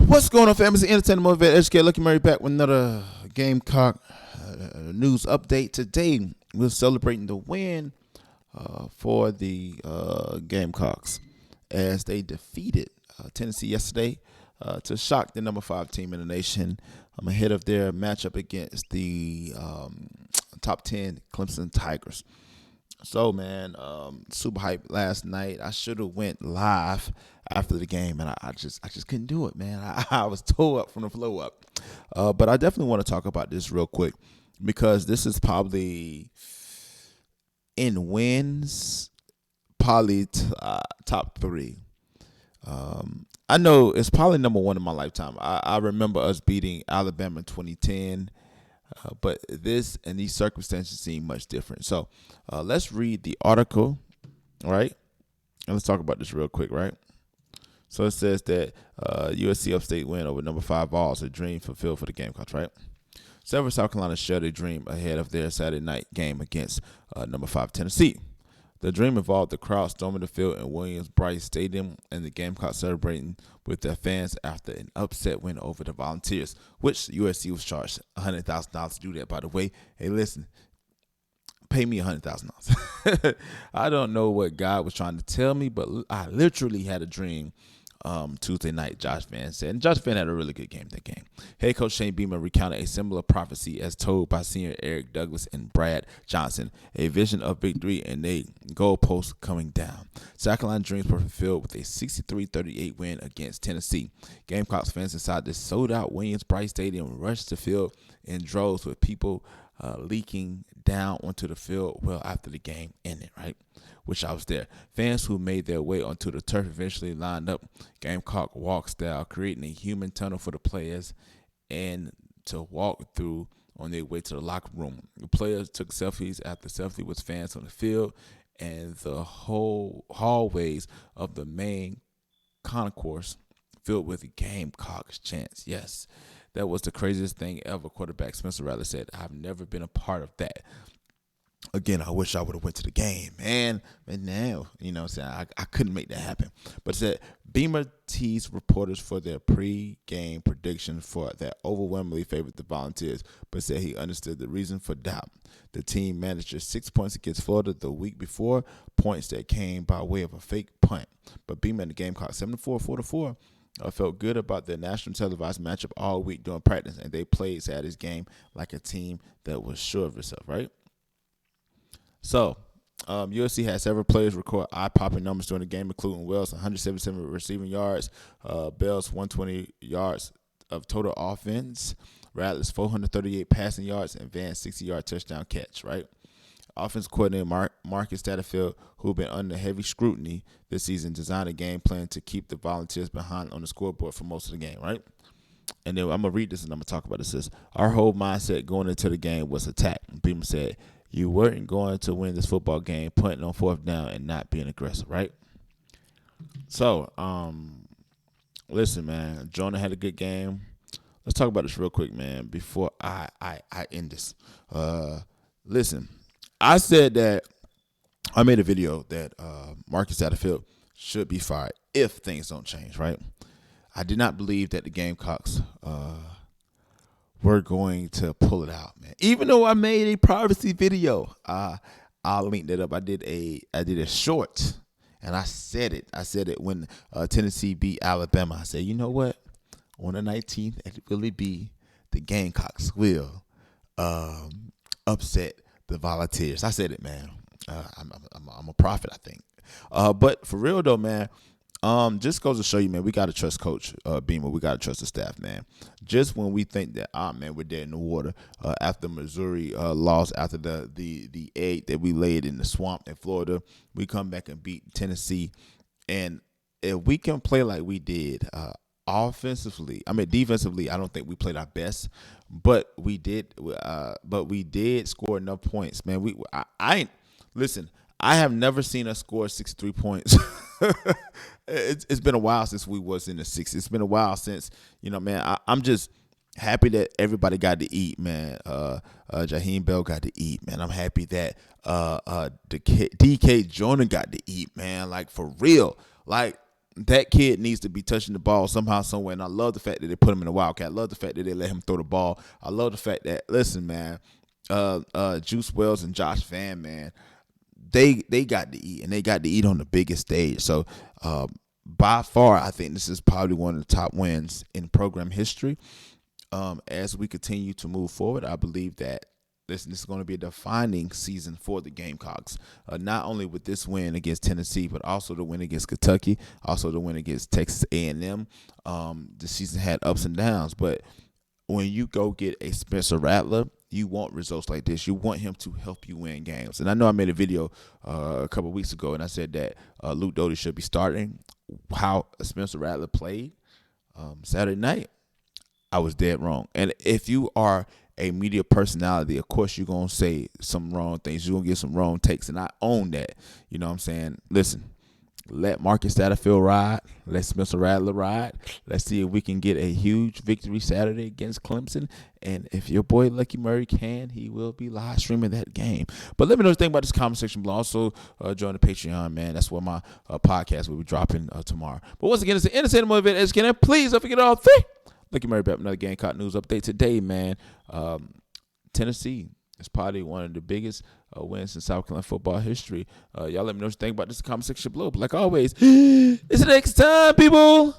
What's going on, family? Entertainment, motivate, educate. Lucky Murray back with another Gamecock news update. Today, we're celebrating the win for the Gamecocks as they defeated Tennessee yesterday to shock the number 5 team in the nation ahead of their matchup against the top 10 Clemson Tigers. So, man, super hype last night. I should have went live after the game, and I just couldn't do it, man. I was tore up from the flow up. But I definitely want to talk about this real quick because this is probably in wins, probably top 3. I know it's probably number 1 in my lifetime. I remember us beating Alabama in 2010. But this and these circumstances seem much different. So let's read the article, right? And let's talk about this real quick, right? So it says that USC upstate win over number 5 Vols, a dream fulfilled for the Gamecocks, right? Several South Carolina shared a dream ahead of their Saturday night game against number 5 Tennessee. The dream involved the crowd storming the field in Williams-Brice Stadium and the Gamecocks celebrating with their fans after an upset win over the Volunteers, which USC was charged $100,000 to do that, by the way. Hey, listen, pay me $100,000. I don't know what God was trying to tell me, but I literally had a dream Tuesday night, Josh Vann said. And Josh Vann had a really good game that game. Head coach Shane Beamer recounted a similar prophecy as told by senior Eric Douglas and Brad Johnson, a vision of victory and a goalpost coming down. South Carolina dreams were fulfilled with a 63-38 win against Tennessee. Gamecocks fans inside the sold-out Williams-Brice Stadium rushed the field in droves with people leaking down onto the field well after the game ended, right? Which I was there. Fans who made their way onto the turf eventually lined up Gamecock walk style, creating a human tunnel for the players and to walk through on their way to the locker room. The players took selfies after selfie with fans on the field, and the whole hallways of the main concourse filled with Gamecocks chants. Yes, that was the craziest thing ever, quarterback Spencer Rattler said. I've never been a part of that. Again, I wish I would have went to the game, man. But now, you know what I'm saying, I couldn't make that happen. But it said Beamer teased reporters for their pre-game prediction for that overwhelmingly favored the Volunteers, but said he understood the reason for doubt. The team managed just 6 points against Florida the week before, points that came by way of a fake punt. But Beamer and the Gamecocks 74-44 felt good about their national televised matchup all week during practice, and they played Saturday's game like a team that was sure of itself, right? So, USC had several players record eye-popping numbers during the game, including Wells 177 receiving yards, Bell's 120 yards of total offense, Rattler's 438 passing yards, and Vann's 60-yard touchdown catch, right? Offense coordinator Marcus Satterfield, who've been under heavy scrutiny this season, designed a game plan to keep the Volunteers behind on the scoreboard for most of the game, right? And then I'm going to read this and I'm going to talk about this. It says, our whole mindset going into the game was attack. Beamer said, you weren't going to win this football game punting on 4th down and not being aggressive, right? So, listen, man, Jonah had a good game. Let's talk about this real quick, man, before I end this. Listen, I said that I made a video that Marcus Satterfield should be fired if things don't change, right? I did not believe that the Gamecocks we're going to pull it out, man. Even though I made a privacy video, I'll link that up. I did a short, and I said it when Tennessee beat Alabama. I said, you know what? On the 19th, it really be the Gamecocks will upset the Volunteers. I said it, man. I'm a prophet, I think. But for real though, man. Just goes to show you, man, we got to trust Coach Beamer. We got to trust the staff, man. Just when we think that, man, we're dead in the water after Missouri lost, after the egg that we laid in the swamp in Florida, we come back and beat Tennessee. And if we can play like we did defensively, I don't think we played our best, but we did score enough points, man. Listen, I have never seen us score 63 points. It's been a while since we was in the 60s. It's been a while since, man, I'm just happy that everybody got to eat, man. Jaheim Bell got to eat, man. I'm happy that DK Jordan got to eat, man. Like, for real. Like, that kid needs to be touching the ball somehow, somewhere. And I love the fact that they put him in the Wildcat. I love the fact that they let him throw the ball. I love the fact that, listen, man, Juice Wells and Josh Vann, man, they got to eat, and they got to eat on the biggest stage. So by far, I think this is probably one of the top wins in program history. As we continue to move forward, I believe that this is going to be a defining season for the Gamecocks, not only with this win against Tennessee, but also the win against Kentucky, also the win against Texas A&M. The season had ups and downs, but when you go get a Spencer Rattler, you want results like this. You want him to help you win games. And I know I made a video a couple of weeks ago, and I said that Luke Doty should be starting. How Spencer Rattler played Saturday night, I was dead wrong. And if you are a media personality, of course you're going to say some wrong things. You're going to get some wrong takes, and I own that. You know what I'm saying? Listen, let Marcus Satterfield ride. Let Spencer Rattler ride. Let's see if we can get a huge victory Saturday against Clemson. And if your boy Lucky Murray can, he will be live streaming that game. But let me know what you think about this comment section below. Also, join the Patreon, man. That's where my podcast will be dropping tomorrow. But once again, it's an entertainment, motivated, educated. And please don't forget all three. Lucky Murray back with another Gamecock news update today, man. Tennessee is probably one of the biggest wins in South Carolina football history. Y'all let me know what you think about this in the comment section below. But like always, it's the next time, people.